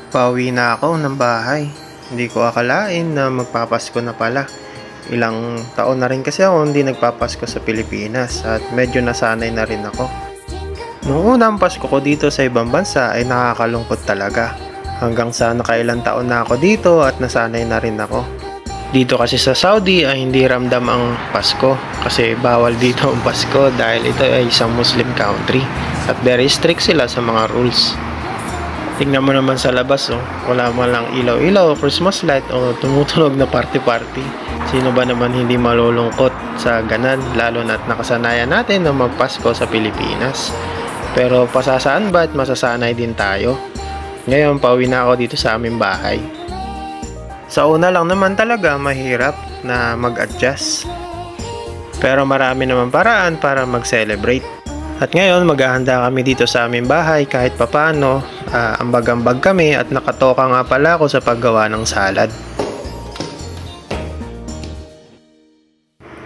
Pauwi na ako ng bahay. Hindi ko akalain na magpapasko na pala. Ilang taon na rin kasi ako hindi nagpapasko sa Pilipinas at medyo nasanay na rin ako. Noong unang Pasko ko dito sa ibang bansa ay nakakalungkot talaga. Hanggang sa nakailang taon na ako dito at nasanay na rin ako. Dito kasi sa Saudi ay hindi ramdam ang Pasko kasi bawal dito ang Pasko dahil ito ay isang Muslim country at very strict sila sa mga rules. Tingnan mo naman sa labas, oh. Wala man lang ilaw-ilaw, Christmas light o tumutunog na party-party. Sino ba naman hindi malulungkot sa ganan, lalo na't nakasanayan natin na magpasko sa Pilipinas. Pero pasasaan ba at masasanay din tayo? Ngayon, pauwi na ako dito sa aming bahay. Sa una lang naman talaga mahirap na mag-adjust. Pero marami naman paraan para mag-celebrate. At ngayon, maghahanda kami dito sa aming bahay kahit papano. Ambag-ambag kami at nakatoka nga pala ako sa paggawa ng salad.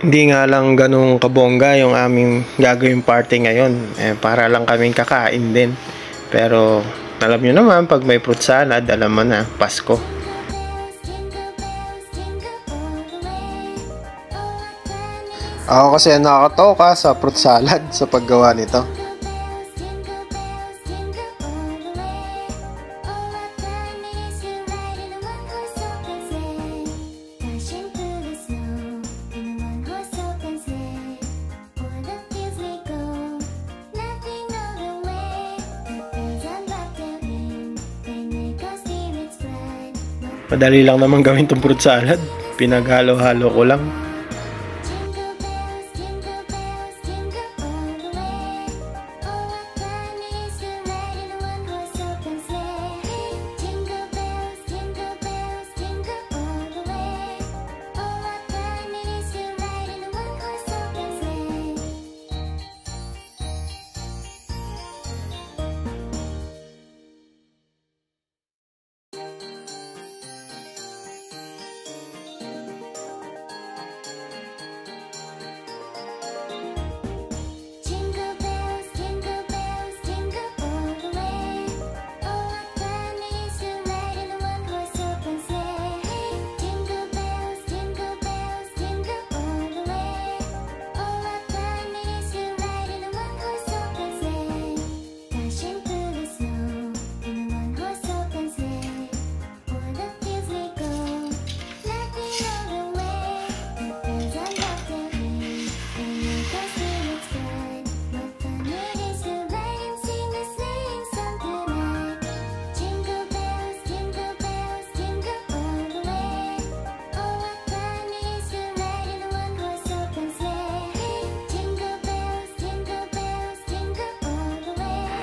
Hindi nga lang ganung kabongga yung aming gagawing party ngayon. Para lang kaming kakain din. Pero alam nyo naman, pag may fruit salad, alam mo na, Pasko. Ako kasi nakakatoka sa fruit salad sa paggawa nito. Madali lang naman gawin tong fruit salad. Pinaghalo-halo ko lang.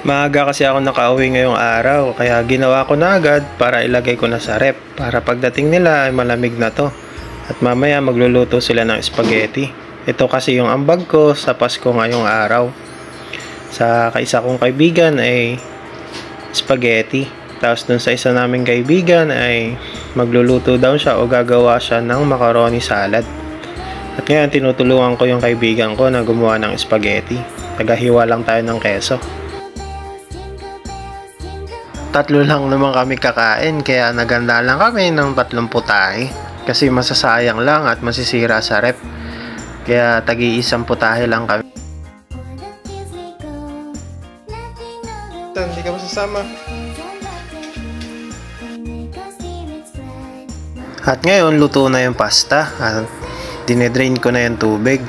Maaga kasi ako nakauwi ngayong araw, kaya ginawa ko na agad para ilagay ko na sa rep para pagdating nila ay malamig na to. At mamaya magluluto sila ng spaghetti. Ito kasi yung ambag ko sa Pasko ngayong araw. Sa kaisa kong kaibigan ay spaghetti. Tapos dun sa isa naming kaibigan ay magluluto daw siya o gagawa siya ng macaroni salad. At ngayon tinutulungan ko yung kaibigan ko na gumawa ng spaghetti. Tagahiwa lang tayo ng keso. Tatlo lang naman kami kakain kaya naganda lang kami ng 3 putahe kasi masasayang lang at masisira sa rep. Kaya tagi-isang putahe lang kami. Hindi ka masasama. At ngayon luto na yung pasta at dinedrain ko na yung tubig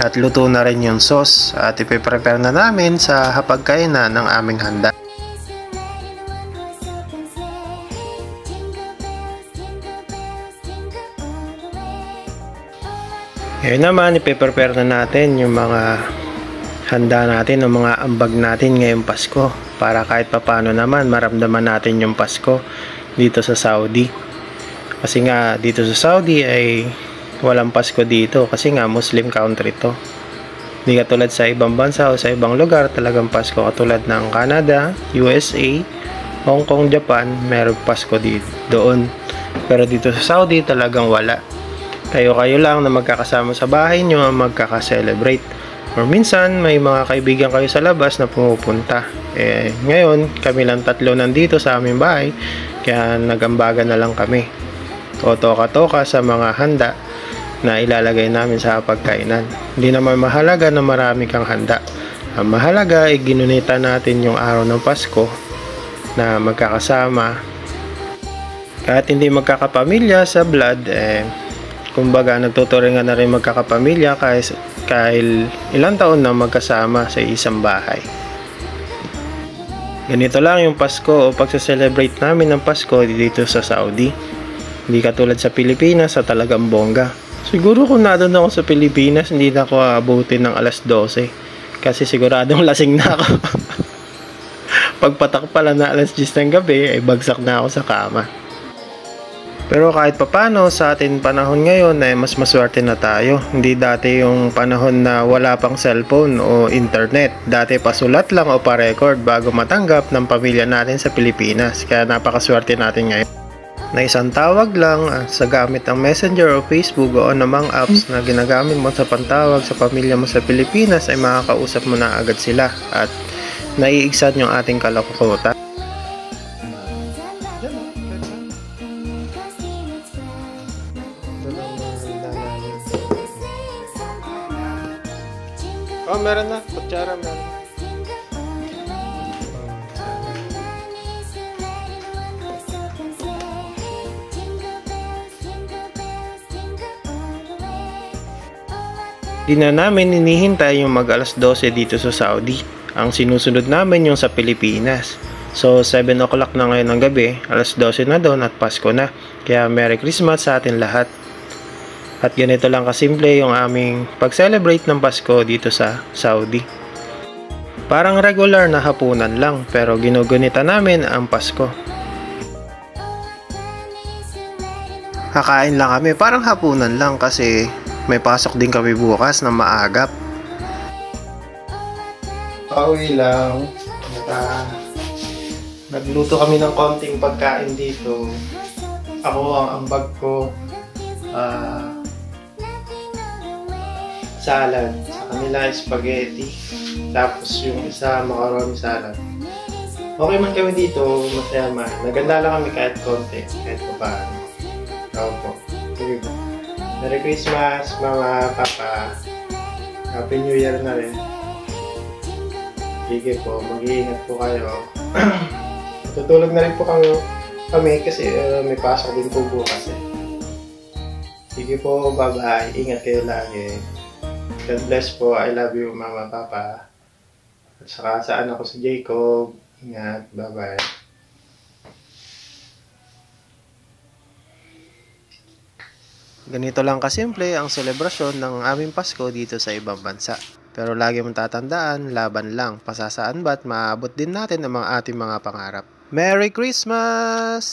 at luto na rin yung sauce at ipiprepare na namin sa hapagkainan ng aming handa. Ngayon naman, ipiprepare na natin yung mga handa natin o mga ambag natin ngayong Pasko para kahit papano naman maramdaman natin yung Pasko dito sa Saudi. Kasi nga dito sa Saudi ay walang Pasko dito kasi nga Muslim country to. Hindi katulad sa ibang bansa o sa ibang lugar talagang Pasko katulad ng Canada, USA, Hong Kong, Japan, meron Pasko doon. Pero dito sa Saudi talagang wala. Kayo lang na magkakasama sa bahay nyo ang magkaka-celebrate. Or minsan, may mga kaibigan kayo sa labas na pumupunta. Ngayon, kami lang tatlo nandito sa aming bahay, kaya nagambagan na lang kami. O toka-toka sa mga handa na ilalagay namin sa pagkainan. Hindi naman mahalaga na marami kang handa. Ang mahalaga ay ginunita natin yung araw ng Pasko na magkakasama. Kahit hindi magkakapamilya sa blood, kumbaga nagtuturingan na rin magkakapamilya kahit ilang taon na magkasama sa isang bahay. Ganito lang yung Pasko o pagsa-celebrate namin ng Pasko dito sa Saudi. Hindi katulad sa Pilipinas sa talagang bongga. Siguro kung nandun ako sa Pilipinas, hindi na ako aabutin ng alas 12 kasi siguradong lasing na ako. Pagpatak pala na alas 10 ng gabi ay bagsak na ako sa kama. Pero kahit papano sa atin panahon ngayon mas maswerte na tayo. Hindi dati yung panahon na wala pang cellphone o internet. Dati pasulat lang o pa-record bago matanggap ng pamilya natin sa Pilipinas. Kaya napakaswerte natin ngayon. Na isang tawag lang sa gamit ng Messenger o Facebook o anumang apps na ginagamit mo sa pantawag sa pamilya mo sa Pilipinas ay makakausap mo na agad sila at naiigsan yung ating kalokohan. Oh, meron na. Kutsara, meron. Di na namin inihintay yung mag alas 12 dito sa Saudi. Ang sinusunod namin yung sa Pilipinas. So, 7 o'clock na ngayon ng gabi, alas 12 na doon at Pasko na. Kaya Merry Christmas sa atin lahat. At ganito lang kasimple yung aming pag-celebrate ng Pasko dito sa Saudi. Parang regular na hapunan lang pero ginugunita namin ang Pasko. Kakain lang kami, parang hapunan lang kasi may pasok din kami bukas na maagap. Pauwi lang. Nagluto kami ng konting pagkain dito. Ako ang ambag ko. Salad. Sa kanila spaghetti. Tapos yung isa macaroni salad. Okay man kami dito, masaya man. Naganda lang kami kahit konti. Kahit pa paano. Opo. Sige po. Merry Christmas, Mama, Papa. Happy New Year na rin. Sige po, mag-iingat po kayo. Tutulog na rin po kami kasi may pasok din po bukas eh. Sige po, bye-bye. Ingat kayo lagi. God bless po. I love you, Mama, Papa. At saka saan ako si Jacob. Ingat. Bye-bye. Ganito lang kasimple ang selebrasyon ng aming Pasko dito sa ibang bansa. Pero lagi mong tatandaan, laban lang. Pasasaan ba't maabot din natin ang ating mga pangarap. Merry Christmas!